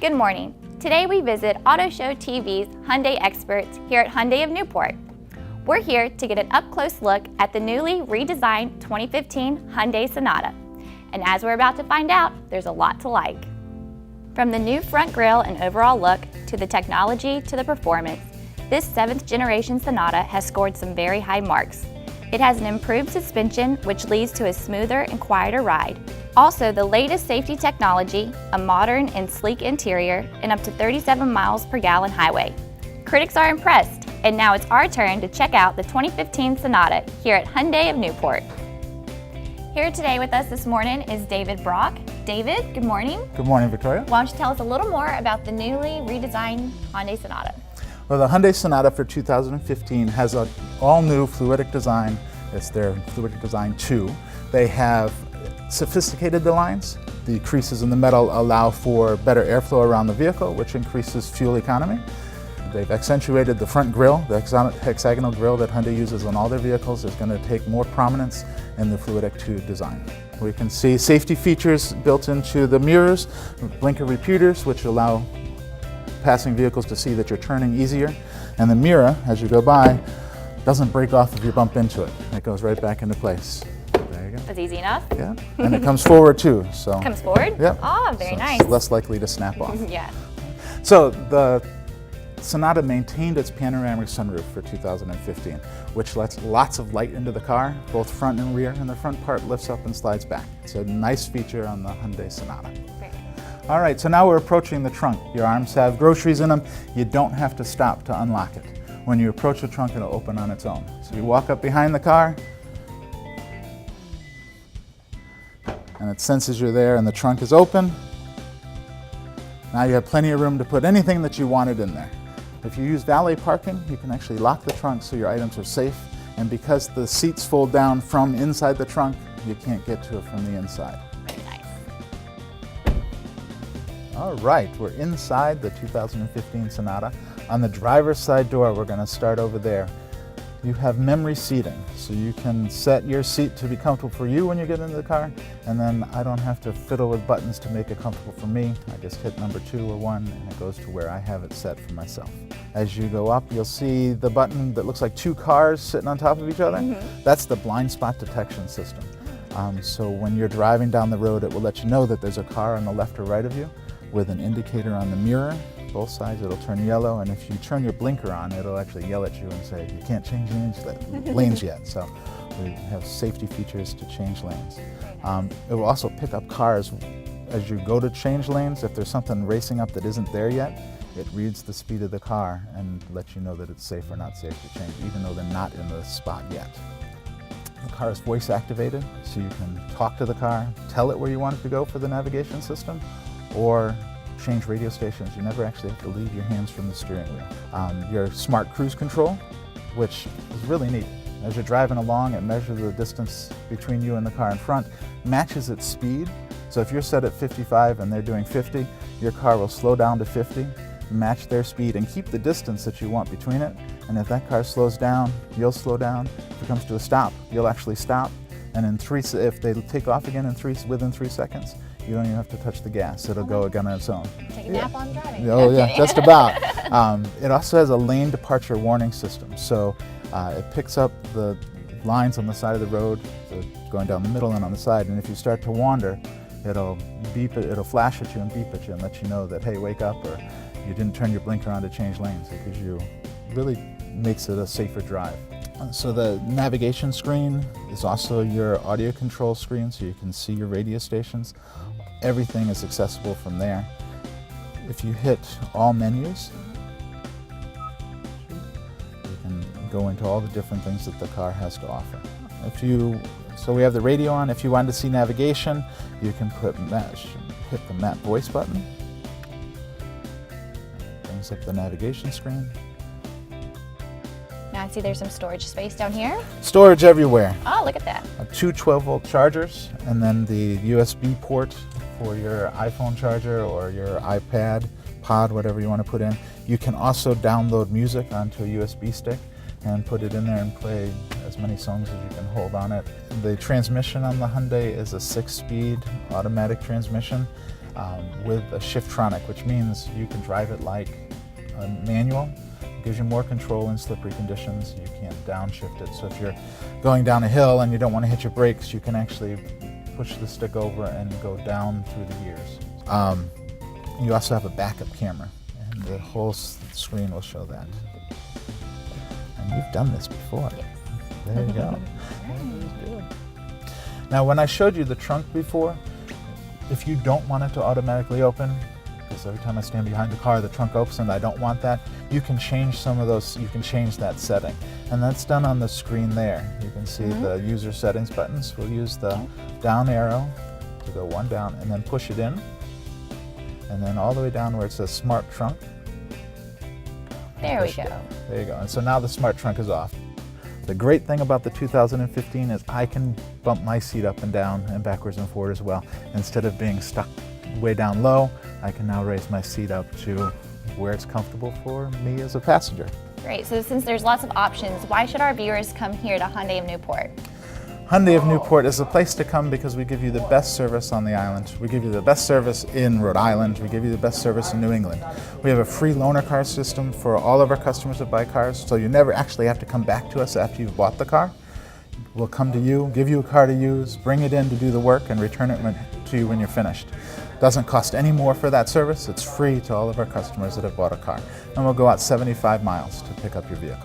Good morning. Today we visit Auto Show TV's Hyundai experts here at Hyundai of Newport. We're here to get an up-close look at the newly redesigned 2015 Hyundai Sonata. And as we're about to find out, there's a lot to like. From the new front grille and overall look, to the technology to the performance, this 7th generation Sonata has scored some very high marks. It has an improved suspension, which leads to a smoother and quieter ride. Also, the latest safety technology, a modern and sleek interior, and up to 37 miles per gallon highway. Critics are impressed, and now it's our turn to check out the 2015 Sonata here at Hyundai of Newport. Here today with us this morning is David Brock. David, good morning. Good morning, Victoria. Why don't you tell us a little more about the newly redesigned Hyundai Sonata? Well, the Hyundai Sonata for 2015 has an all-new fluidic design. It's their Fluidic Design 2. They have sophisticated the lines. The creases in the metal allow for better airflow around the vehicle, which increases fuel economy. They've accentuated the front grille. The hexagonal grille that Hyundai uses on all their vehicles is going to take more prominence in the Fluidic 2 design. We can see safety features built into the mirrors, blinker repeaters, which allow passing vehicles to see that you're turning easier. And the mirror, as you go by, doesn't break off if you bump into it. It goes right back into place. There you go. That's easy enough. Yeah, and it comes forward too. So comes forward? Yep. Oh, very nice. It's less likely to snap off. Yeah. So the Sonata maintained its panoramic sunroof for 2015, which lets lots of light into the car, both front and rear, and the front part lifts up and slides back. It's a nice feature on the Hyundai Sonata. Great. All right, so now we're approaching the trunk. Your arms have groceries in them. You don't have to stop to unlock it. When you approach the trunk, it'll open on its own. So you walk up behind the car, and it senses you're there, and the trunk is open. Now you have plenty of room to put anything that you wanted in there. If you use valet parking, you can actually lock the trunk so your items are safe. And because the seats fold down from inside the trunk, you can't get to it from the inside. Very nice. All right, we're inside the 2015 Sonata. On the driver's side door, we're going to start over there. You have memory seating, so you can set your seat to be comfortable for you when you get into the car, and then I don't have to fiddle with buttons to make it comfortable for me. I just hit number 2 or 1, and it goes to where I have it set for myself. As you go up, you'll see the button that looks like 2 cars sitting on top of each other. Mm-hmm. That's the blind spot detection system. So when you're driving down the road, it will let you know that there's a car on the left or right of you with an indicator on the mirror. Both sides, it'll turn yellow, and if you turn your blinker on, it'll actually yell at you and say, you can't change lanes yet. So we have safety features to change lanes. It will also pick up cars as you go to change lanes. If there's something racing up that isn't there yet, it reads the speed of the car and lets you know that it's safe or not safe to change, even though they're not in the spot yet. The car is voice activated, so you can talk to the car, tell it where you want it to go for the navigation system, or change radio stations. You never actually have to leave your hands from the steering wheel. Your smart cruise control, which is really neat. As you're driving along, it measures the distance between you and the car in front, matches its speed. So if you're set at 55 and they're doing 50, your car will slow down to 50, match their speed, and keep the distance that you want between it. And if that car slows down, you'll slow down. If it comes to a stop, you'll actually stop. And if they take off again within 3 seconds, you don't even have to touch the gas. It'll go again on its own. Take a nap on driving. Oh yeah, just about. It also has a lane departure warning system. So it picks up the lines on the side of the road, so going down the middle and on the side. And if you start to wander, it'll beep, it'll flash at you and beep at you and let you know that, hey, wake up, or you didn't turn your blinker on to change lanes. It gives you, really makes it a safer drive. So the navigation screen is also your audio control screen, so you can see your radio stations. Everything is accessible from there. If you hit all menus, you can go into all the different things that the car has to offer. So we have the radio on. If you want to see navigation, you can hit the map voice button. It brings up the navigation screen. Now I see there's some storage space down here. Storage everywhere. Oh, look at that. 2 12-volt chargers, and then the USB port for your iPhone charger or your iPad, pod, whatever you want to put in. You can also download music onto a USB stick and put it in there and play as many songs as you can hold on it. The transmission on the Hyundai is a 6-speed automatic transmission. with a Shiftronic, which means you can drive it like a manual. It gives you more control in slippery conditions. You can't downshift it. So if you're going down a hill and you don't want to hit your brakes, you can actually push the stick over and go down through the gears. You also have a backup camera, and the whole screen will show that. And you've done this before. Yes. There you go. Good. Now, when I showed you the trunk before, if you don't want it to automatically open, because every time I stand behind the car, the trunk opens and I don't want that, you can change some of those, you can change that setting. And that's done on the screen there. You can see the user settings buttons. We'll use the down arrow to go one down and then push it in. And then all the way down where it says Smart Trunk. There we Push it go. in. There you go. And so now the Smart Trunk is off. The great thing about the 2015 is I can bump my seat up and down and backwards and forward as well. Instead of being stuck way down low, I can now raise my seat up to where it's comfortable for me as a passenger. Great. So since there's lots of options, why should our viewers come here to Hyundai of Newport? Hyundai of Newport is a place to come because we give you the best service on the island. We give you the best service in Rhode Island. We give you the best service in New England. We have a free loaner car system for all of our customers that buy cars, so you never actually have to come back to us after you've bought the car. We'll come to you, give you a car to use, bring it in to do the work, and return it to you when you're finished. Doesn't cost any more for that service. It's free to all of our customers that have bought a car. And we'll go out 75 miles to pick up your vehicle.